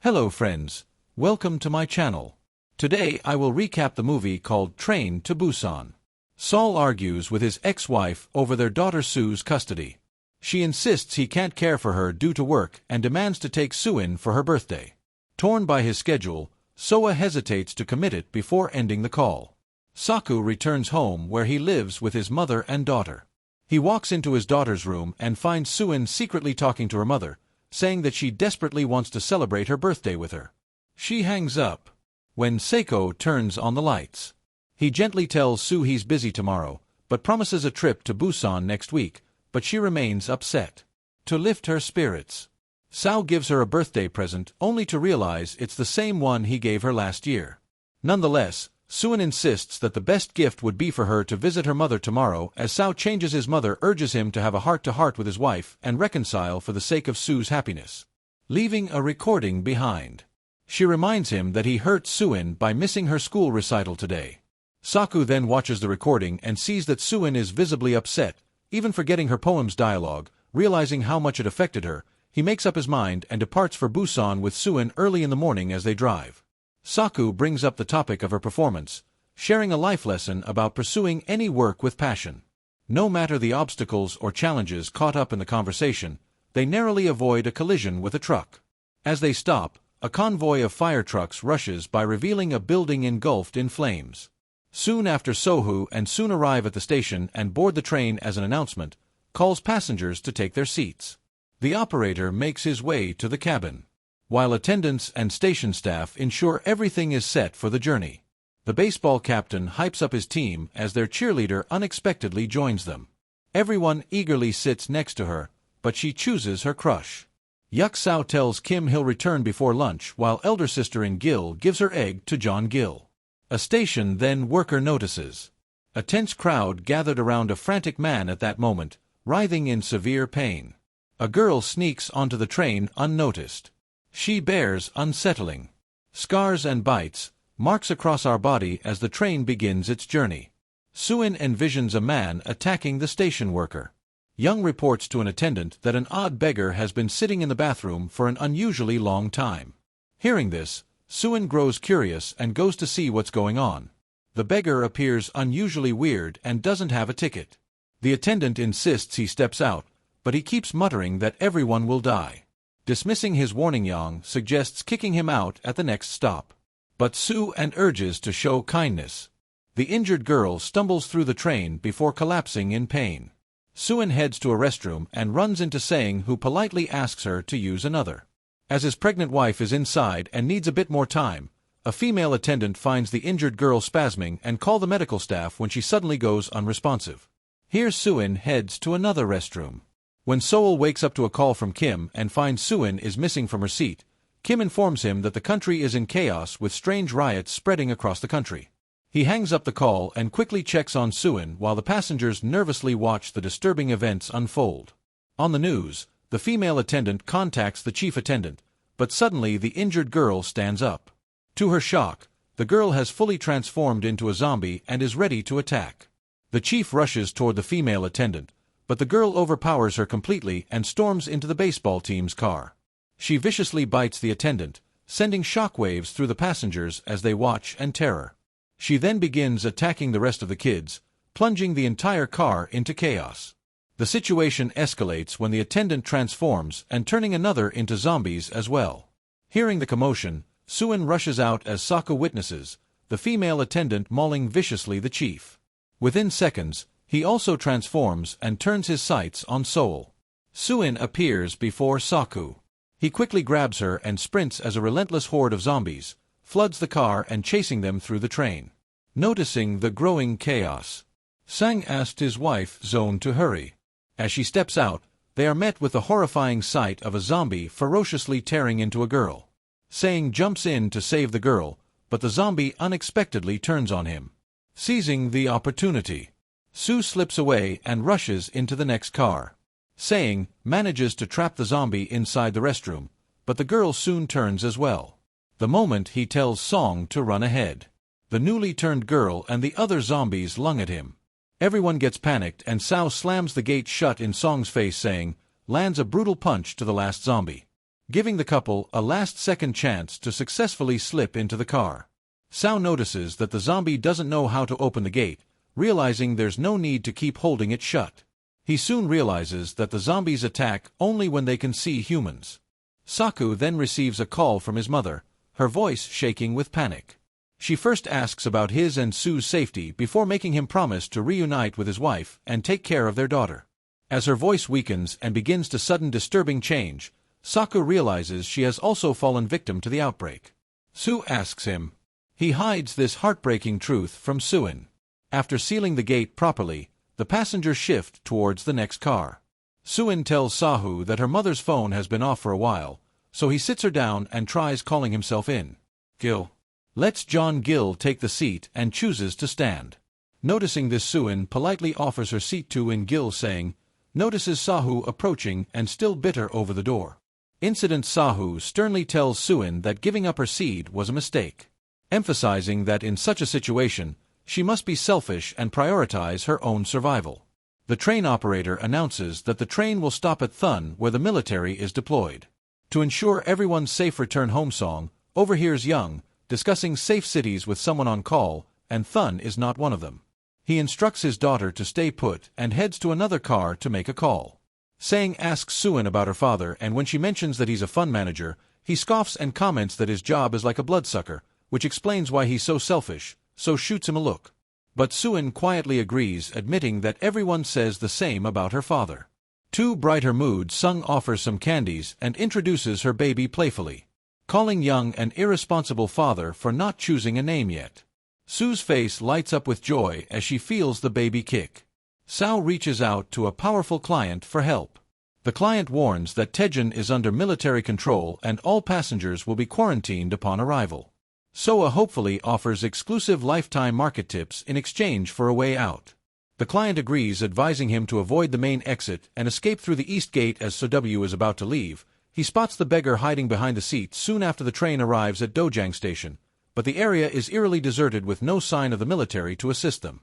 Hello friends, welcome to my channel. Today I will recap the movie called Train to Busan. Saul argues with his ex-wife over their daughter Sue's custody. She insists he can't care for her due to work and demands to take Sue in for her birthday. Torn by his schedule, Soa hesitates to commit it before ending the call. Saku returns home where he lives with his mother and daughter. He walks into his daughter's room and finds Suin secretly talking to her mother, saying that she desperately wants to celebrate her birthday with her. She hangs up. When Seiko turns on the lights, he gently tells Sue he's busy tomorrow, but promises a trip to Busan next week, but she remains upset. To lift her spirits, Sao gives her a birthday present only to realize it's the same one he gave her last year. Nonetheless, Suin insists that the best gift would be for her to visit her mother tomorrow, as Sao changes his mother urges him to have a heart-to-heart with his wife and reconcile for the sake of Sue's happiness. Leaving a recording behind, she reminds him that he hurt Suin by missing her school recital today. Saku then watches the recording and sees that Suin is visibly upset, even forgetting her poem's dialogue. Realizing how much it affected her, he makes up his mind and departs for Busan with Suin early in the morning as they drive. Saku brings up the topic of her performance, sharing a life lesson about pursuing any work with passion. No matter the obstacles or challenges caught up in the conversation, they narrowly avoid a collision with a truck. As they stop, a convoy of fire trucks rushes by, revealing a building engulfed in flames. Soon after, Sohu and Soon arrive at the station and board the train. As an announcement, calls passengers to take their seats. The operator makes his way to the cabin, while attendants and station staff ensure everything is set for the journey. The baseball captain hypes up his team as their cheerleader unexpectedly joins them. Everyone eagerly sits next to her, but she chooses her crush. Yuk Sao tells Kim he'll return before lunch, while elder sister In Gil gives her egg to John Gil. A station then worker notices a tense crowd gathered around a frantic man at that moment, writhing in severe pain. A girl sneaks onto the train unnoticed. She bears unsettling scars and bites, marks across our body as the train begins its journey. Suin envisions a man attacking the station worker. Young reports to an attendant that an odd beggar has been sitting in the bathroom for an unusually long time. Hearing this, Suin grows curious and goes to see what's going on. The beggar appears unusually weird and doesn't have a ticket. The attendant insists he steps out, but he keeps muttering that everyone will die. Dismissing his warning, Yang suggests kicking him out at the next stop. But Sue urges to show kindness. The injured girl stumbles through the train before collapsing in pain. Suin heads to a restroom and runs into Sang, who politely asks her to use another. As his pregnant wife is inside and needs a bit more time, a female attendant finds the injured girl spasming and calls the medical staff when she suddenly goes unresponsive. Here Suin heads to another restroom. When Seoul wakes up to a call from Kim and finds Suin is missing from her seat, Kim informs him that the country is in chaos with strange riots spreading across the country. He hangs up the call and quickly checks on Suin while the passengers nervously watch the disturbing events unfold. On the news, the female attendant contacts the chief attendant, but suddenly the injured girl stands up. To her shock, the girl has fully transformed into a zombie and is ready to attack. The chief rushes toward the female attendant, but the girl overpowers her completely and storms into the baseball team's car. She viciously bites the attendant, sending shockwaves through the passengers as they watch in terror. She then begins attacking the rest of the kids, plunging the entire car into chaos. The situation escalates when the attendant transforms and turning another into zombies as well. Hearing the commotion, Suin rushes out as Saku witnesses the female attendant mauling viciously the chief. Within seconds, he also transforms and turns his sights on Seoul. Suin appears before Saku. He quickly grabs her and sprints as a relentless horde of zombies floods the car and chasing them through the train. Noticing the growing chaos, Sang asked his wife Zone to hurry. As she steps out, they are met with the horrifying sight of a zombie ferociously tearing into a girl. Sang jumps in to save the girl, but the zombie unexpectedly turns on him. Seizing the opportunity, Sue slips away and rushes into the next car. Sang manages to trap the zombie inside the restroom, but the girl soon turns as well. The moment he tells Song to run ahead, the newly turned girl and the other zombies lung at him. Everyone gets panicked and Sao slams the gate shut in Song's face, saying, lands a brutal punch to the last zombie. giving the couple a last-second chance to successfully slip into the car. Sao notices that the zombie doesn't know how to open the gate, realizing there's no need to keep holding it shut. He soon realizes that the zombies attack only when they can see humans. Saku then receives a call from his mother, her voice shaking with panic. She first asks about his and Sue's safety before making him promise to reunite with his wife and take care of their daughter. As her voice weakens and begins to sudden disturbing change, Saku realizes she has also fallen victim to the outbreak. Sue asks him. He hides this heartbreaking truth from Suin. After sealing the gate properly, the passengers shift towards the next car. Suin tells Sahu that her mother's phone has been off for a while, so he sits her down and tries calling himself in. Gil lets John Gil take the seat and chooses to stand. Noticing this, Suin politely offers her seat to In Gil, saying, notices Sahu approaching and still bitter over the door. Incident Sahu sternly tells Suin that giving up her seed was a mistake, emphasizing that in such a situation, she must be selfish and prioritize her own survival. The train operator announces that the train will stop at Thun, where the military is deployed. To ensure everyone's safe return home, Song overhears Young discussing safe cities with someone on call, and Thun is not one of them. He instructs his daughter to stay put and heads to another car to make a call. Sang asks Suin about her father, and when she mentions that he's a fund manager, he scoffs and comments that his job is like a bloodsucker, which explains why he's so selfish, so shoots him a look. But Suin quietly agrees, admitting that everyone says the same about her father. To brighten her mood, Sung offers some candies and introduces her baby playfully, calling Young an irresponsible father for not choosing a name yet. Sue's face lights up with joy as she feels the baby kick. Sao reaches out to a powerful client for help. The client warns that Tejan is under military control and all passengers will be quarantined upon arrival. Soa hopefully offers exclusive lifetime market tips in exchange for a way out. The client agrees, advising him to avoid the main exit and escape through the east gate. As Sow is about to leave, he spots the beggar hiding behind the seat soon after the train arrives at Dojang Station, but the area is eerily deserted with no sign of the military to assist them.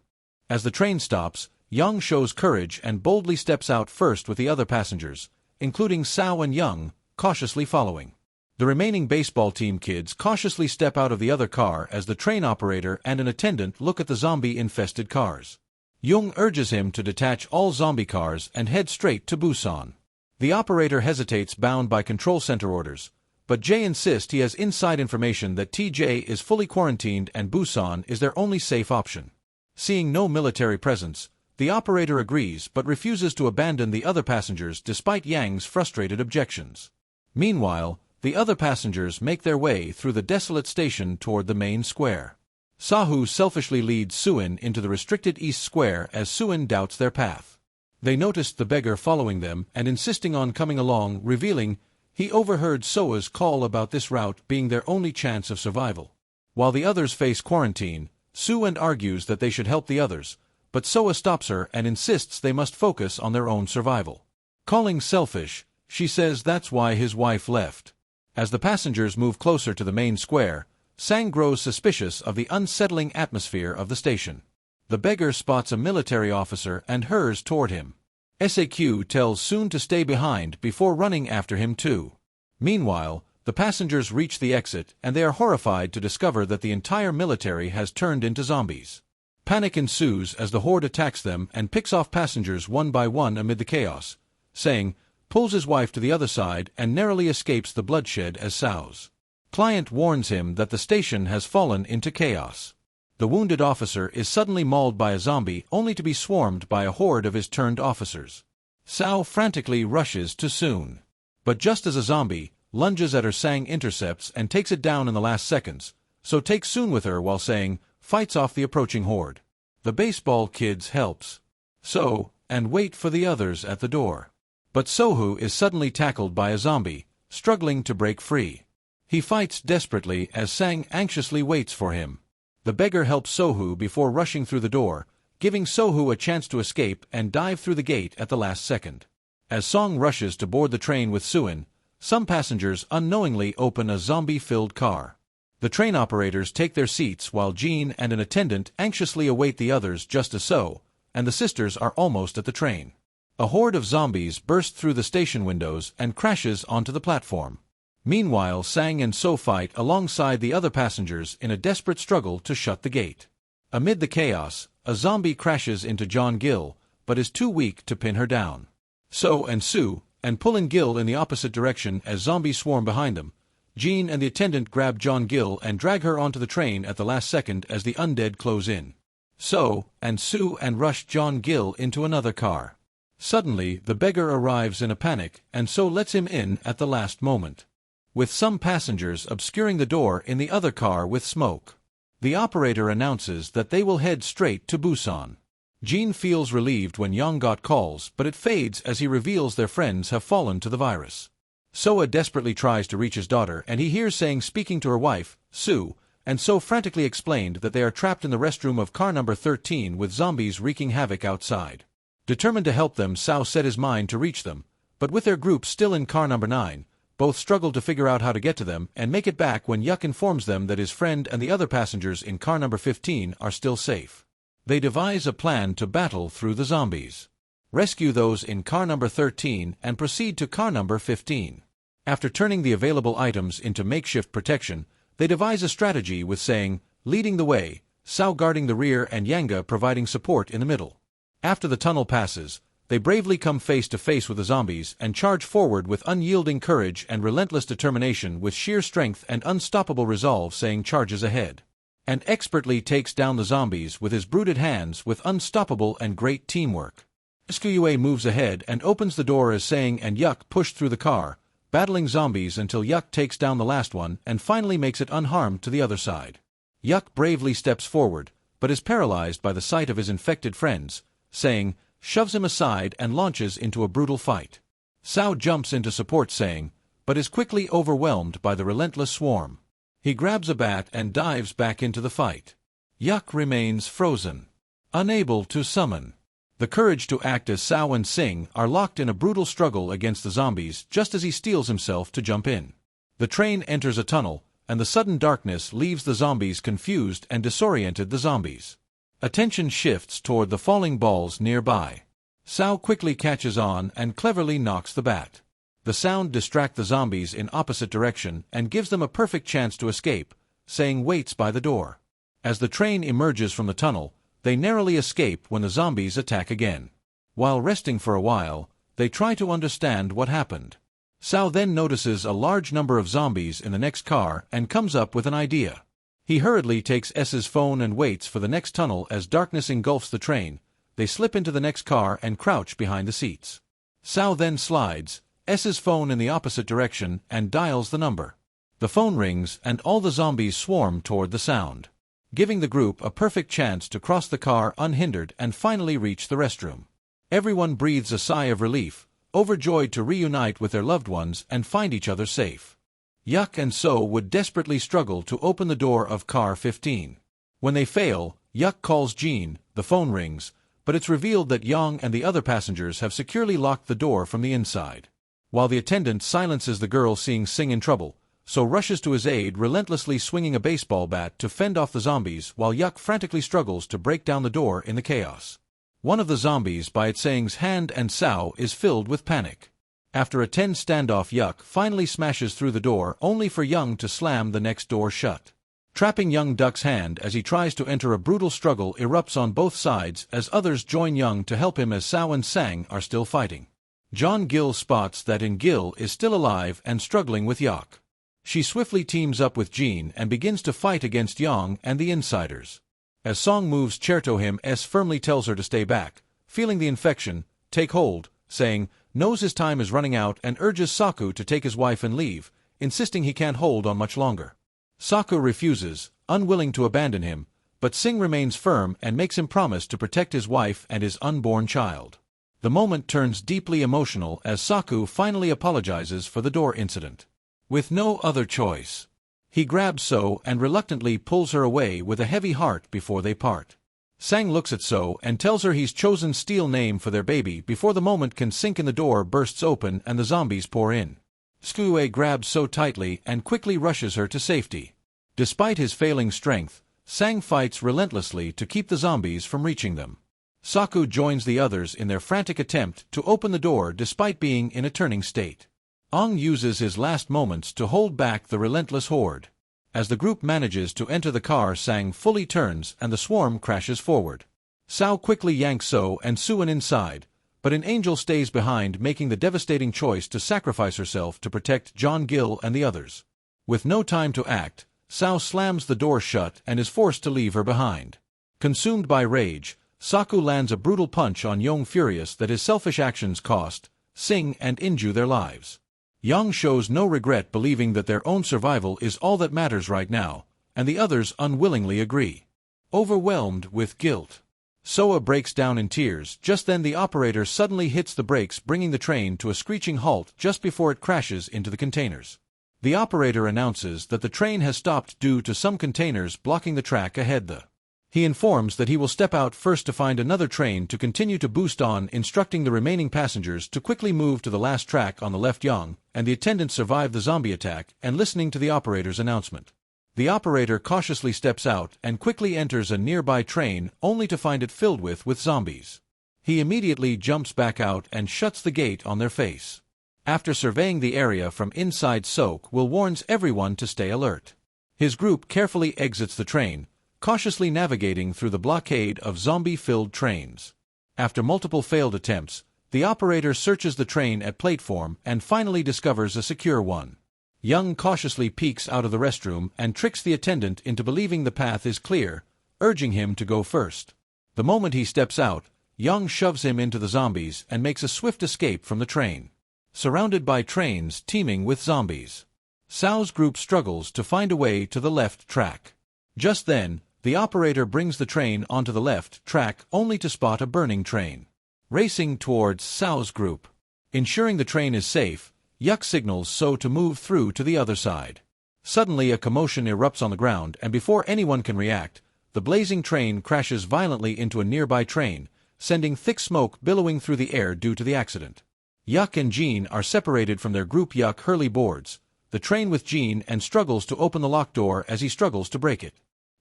As the train stops, Young shows courage and boldly steps out first with the other passengers, including Sao and Young, cautiously following. The remaining baseball team kids cautiously step out of the other car as the train operator and an attendant look at the zombie-infested cars. Young urges him to detach all zombie cars and head straight to Busan. The operator hesitates, bound by control center orders, but Jay insists he has inside information that TJ is fully quarantined and Busan is their only safe option. Seeing no military presence, the operator agrees but refuses to abandon the other passengers despite Yang's frustrated objections. Meanwhile, the other passengers make their way through the desolate station toward the main square. Sahu selfishly leads Suin into the restricted East Square as Suin doubts their path. They noticed the beggar following them and insisting on coming along, revealing he overheard Soa's call about this route being their only chance of survival. While the others face quarantine, Suin argues that they should help the others, but Soa stops her and insists they must focus on their own survival. Calling selfish, she says that's why his wife left. As the passengers move closer to the main square, Sang grows suspicious of the unsettling atmosphere of the station. The beggar spots a military officer and hurries toward him. SAQ tells Soon to stay behind before running after him too. Meanwhile, the passengers reach the exit and they are horrified to discover that the entire military has turned into zombies. Panic ensues as the horde attacks them and picks off passengers one by one amid the chaos. Sang pulls his wife to the other side and narrowly escapes the bloodshed as Sao's client warns him that the station has fallen into chaos. The wounded officer is suddenly mauled by a zombie only to be swarmed by a horde of his turned officers. Sao frantically rushes to Soon. But just as a zombie lunges at her, Sang intercepts and takes it down in the last seconds, so takes Soon with her while Sang fights off the approaching horde. The baseball kids helps So and wait for the others at the door. But Sohu is suddenly tackled by a zombie, struggling to break free. He fights desperately as Sang anxiously waits for him. The beggar helps Sohu before rushing through the door, giving Sohu a chance to escape and dive through the gate at the last second. As Song rushes to board the train with Suin, some passengers unknowingly open a zombie-filled car. The train operators take their seats while Jean and an attendant anxiously await the others, just as So and the sisters are almost at the train. A horde of zombies bursts through the station windows and crashes onto the platform. Meanwhile, Sang and So fight alongside the other passengers in a desperate struggle to shut the gate. Amid the chaos, a zombie crashes into John Gill, but is too weak to pin her down. So and Sue, and pulling Gill in the opposite direction as zombies swarm behind them, Jean and the attendant grab John Gill and drag her onto the train at the last second as the undead close in. So and Sue and rush John Gill into another car. Suddenly, the beggar arrives in a panic, and So lets him in at the last moment, with some passengers obscuring the door in the other car with smoke. The operator announces that they will head straight to Busan. Jean feels relieved when Yonggok calls, but it fades as he reveals their friends have fallen to the virus. Soa desperately tries to reach his daughter, and he hears Sang speaking to her wife, Sue, and So frantically explained that they are trapped in the restroom of car number 13 with zombies wreaking havoc outside. Determined to help them, Sao set his mind to reach them, but with their group still in car number 9, both struggle to figure out how to get to them and make it back when Yuk informs them that his friend and the other passengers in car number 15 are still safe. They devise a plan to battle through the zombies, rescue those in car number 13, and proceed to car number 15. After turning the available items into makeshift protection, they devise a strategy with Sang leading the way, Sao guarding the rear and Yanga providing support in the middle. After the tunnel passes, they bravely come face to face with the zombies and charge forward with unyielding courage and relentless determination. With sheer strength and unstoppable resolve, Sang charges ahead and expertly takes down the zombies with his brooded hands with unstoppable and great teamwork. Skue moves ahead and opens the door as Sang and Yuk push through the car, battling zombies until Yuk takes down the last one and finally makes it unharmed to the other side. Yuk bravely steps forward, but is paralyzed by the sight of his infected friends. Sang shoves him aside and launches into a brutal fight. Sao jumps in to support Sang, but is quickly overwhelmed by the relentless swarm. He grabs a bat and dives back into the fight. Yuk remains frozen, unable to summon the courage to act as Sao and Sing are locked in a brutal struggle against the zombies just as he steels himself to jump in. The train enters a tunnel, and the sudden darkness leaves the zombies confused and disoriented the zombies. Attention shifts toward the falling balls nearby. Sao quickly catches on and cleverly knocks the bat. The sound distracts the zombies in opposite direction and gives them a perfect chance to escape. Sang waits by the door. As the train emerges from the tunnel, they narrowly escape when the zombies attack again. While resting for a while, they try to understand what happened. Sao then notices a large number of zombies in the next car and comes up with an idea. He hurriedly takes S's phone and waits for the next tunnel. As darkness engulfs the train, they slip into the next car and crouch behind the seats. Sao then slides S's phone in the opposite direction and dials the number. The phone rings and all the zombies swarm toward the sound, giving the group a perfect chance to cross the car unhindered and finally reach the restroom. Everyone breathes a sigh of relief, overjoyed to reunite with their loved ones and find each other safe. Yuk and So would desperately struggle to open the door of car 15. When they fail, Yuk calls Jean, the phone rings, but it's revealed that Yang and the other passengers have securely locked the door from the inside. While the attendant silences the girl seeing Sing in trouble, So rushes to his aid, relentlessly swinging a baseball bat to fend off the zombies while Yuk frantically struggles to break down the door in the chaos. One of the zombies by Sang's hand and Sao is filled with panic. After a tense standoff, Yuk finally smashes through the door only for Young to slam the next door shut. Trapping Young Duck's hand as he tries to enter, a brutal struggle erupts on both sides as others join Young to help him as Sao and Sang are still fighting. John Gill spots that Gill is still alive and struggling with Yuk. She swiftly teams up with Jean and begins to fight against Young and the insiders. As Song moves Cherto, him firmly tells her to stay back, feeling the infection take hold, saying knows his time is running out and urges Saku to take his wife and leave, insisting he can't hold on much longer. Saku refuses, unwilling to abandon him, but Sing remains firm and makes him promise to protect his wife and his unborn child. The moment turns deeply emotional as Saku finally apologizes for the door incident. With no other choice, he grabs So and reluctantly pulls her away with a heavy heart before they part. Sang looks at So and tells her he's chosen Steel name for their baby before the moment can sink in. The door bursts open and the zombies pour in. Skue grabs So tightly and quickly rushes her to safety. Despite his failing strength, Sang fights relentlessly to keep the zombies from reaching them. Saku joins the others in their frantic attempt to open the door despite being in a turning state. Ong uses his last moments to hold back the relentless horde. As the group manages to enter the car, Sang fully turns and the swarm crashes forward. Sao quickly yanks So and Suan inside, but an angel stays behind, making the devastating choice to sacrifice herself to protect John Gill and the others. With no time to act, Sao slams the door shut and is forced to leave her behind. Consumed by rage, Saku lands a brutal punch on Yong, furious that his selfish actions cost Sing and Inju their lives. Yang shows no regret, believing that their own survival is all that matters right now, and the others unwillingly agree. Overwhelmed with guilt, Soa breaks down in tears. Just then the operator suddenly hits the brakes, bringing the train to a screeching halt just before it crashes into the containers. The operator announces that the train has stopped due to some containers blocking the track ahead. He informs that he will step out first to find another train to continue to boost on, instructing the remaining passengers to quickly move to the last track on the left. Young and the attendant survive the zombie attack, and listening to the operator's announcement, the operator cautiously steps out and quickly enters a nearby train, only to find it filled with zombies. He immediately jumps back out and shuts the gate on their face. After surveying the area from inside, Sok will warns everyone to stay alert. His group carefully exits the train, cautiously navigating through the blockade of zombie-filled trains. After multiple failed attempts, the operator searches the train at platform and finally discovers a secure one. Young cautiously peeks out of the restroom and tricks the attendant into believing the path is clear, urging him to go first. The moment he steps out, Young shoves him into the zombies and makes a swift escape from the train. Surrounded by trains teeming with zombies, Sao's group struggles to find a way to the left track. Just then, the operator brings the train onto the left track, only to spot a burning train racing towards Sao's group. Ensuring the train is safe, Yuck signals So to move through to the other side. Suddenly a commotion erupts on the ground, and before anyone can react, the blazing train crashes violently into a nearby train, sending thick smoke billowing through the air due to the accident. Yuck and Jean are separated from their group. Yuck hurriedly boards the train with Jean and struggles to open the locked door as he struggles to break it.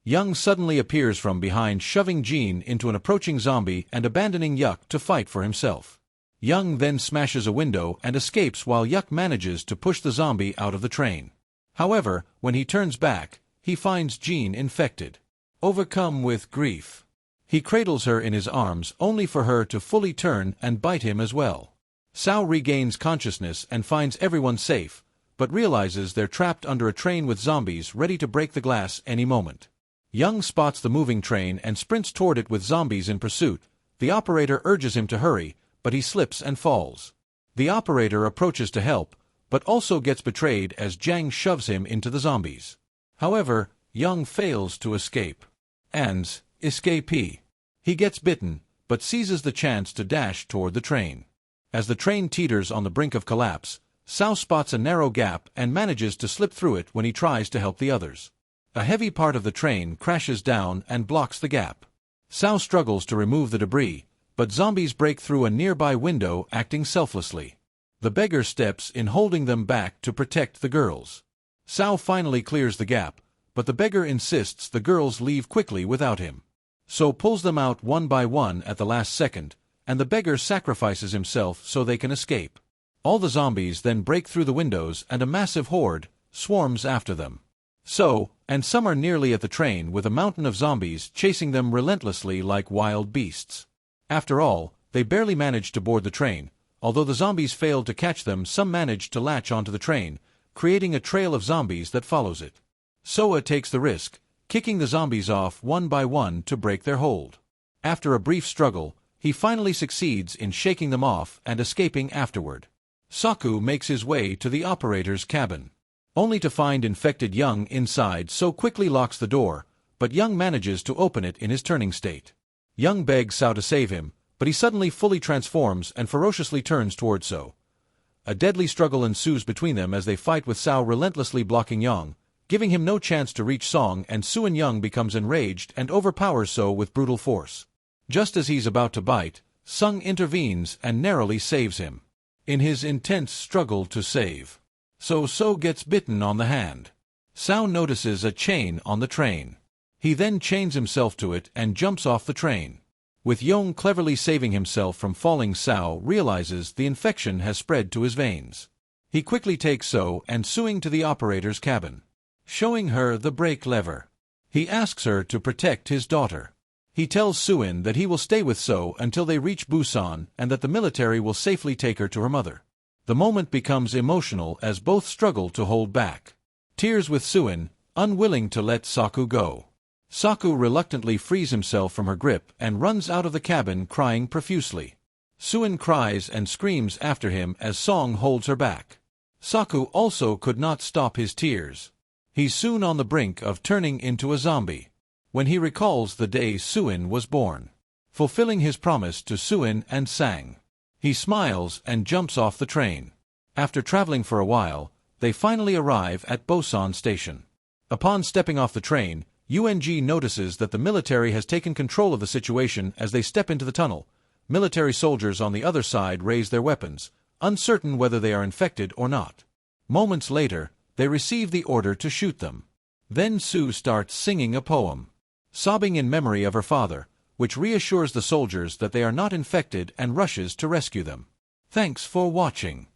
Young suddenly appears from behind, shoving Jean into an approaching zombie and abandoning Yuck to fight for himself. Young then smashes a window and escapes while Yuck manages to push the zombie out of the train. However, when he turns back, he finds Jean infected. Overcome with grief, he cradles her in his arms, only for her to fully turn and bite him as well. Sao regains consciousness and finds everyone safe, but realizes they're trapped under a train with zombies ready to break the glass any moment. Young spots the moving train and sprints toward it with zombies in pursuit. The operator urges him to hurry, but he slips and falls. The operator approaches to help, but also gets betrayed as Jang shoves him into the zombies. However, Young fails to escape. An's escapee. He gets bitten, but seizes the chance to dash toward the train. As the train teeters on the brink of collapse, Sao spots a narrow gap and manages to slip through it when he tries to help the others. A heavy part of the train crashes down and blocks the gap. Sao struggles to remove the debris, but zombies break through a nearby window, acting selflessly. The beggar steps in, holding them back to protect the girls. Sao finally clears the gap, but the beggar insists the girls leave quickly without him. So pulls them out one by one at the last second, and the beggar sacrifices himself so they can escape. All the zombies then break through the windows and a massive horde swarms after them. So, and some are nearly at the train with a mountain of zombies chasing them relentlessly like wild beasts. After all, they barely managed to board the train. Although the zombies failed to catch them, some managed to latch onto the train, creating a trail of zombies that follows it. Soa takes the risk, kicking the zombies off one by one to break their hold. After a brief struggle, he finally succeeds in shaking them off and escaping afterward. Saku makes his way to the operator's cabin, only to find infected Young inside. So quickly locks the door, but Young manages to open it in his turning state. Young begs Sao to save him, but he suddenly fully transforms and ferociously turns towards So. A deadly struggle ensues between them as they fight, with Sao relentlessly blocking Young, giving him no chance to reach Song, and Suan. Young becomes enraged and overpowers So with brutal force. Just as he's about to bite, Sung intervenes and narrowly saves him. In his intense struggle to save So gets bitten on the hand. Sao notices a chain on the train. He then chains himself to it and jumps off the train. With Young cleverly saving himself from falling, Sao realizes the infection has spread to his veins. He quickly takes So and Suing to the operator's cabin, showing her the brake lever. He asks her to protect his daughter. He tells Suin that he will stay with So until they reach Busan and that the military will safely take her to her mother. The moment becomes emotional as both struggle to hold back tears with Suin, unwilling to let Saku go. Saku reluctantly frees himself from her grip and runs out of the cabin crying profusely. Suin cries and screams after him as Song holds her back. Saku also could not stop his tears. He's soon on the brink of turning into a zombie when he recalls the day Suin was born, fulfilling his promise to Suin and Sang. He smiles and jumps off the train. After traveling for a while, they finally arrive at Busan Station. Upon stepping off the train, UNG notices that the military has taken control of the situation as they step into the tunnel. Military soldiers on the other side raise their weapons, uncertain whether they are infected or not. Moments later, they receive the order to shoot them. Then Sue starts singing a poem, sobbing in memory of her father, which reassures the soldiers that they are not infected and rushes to rescue them. Thanks for watching.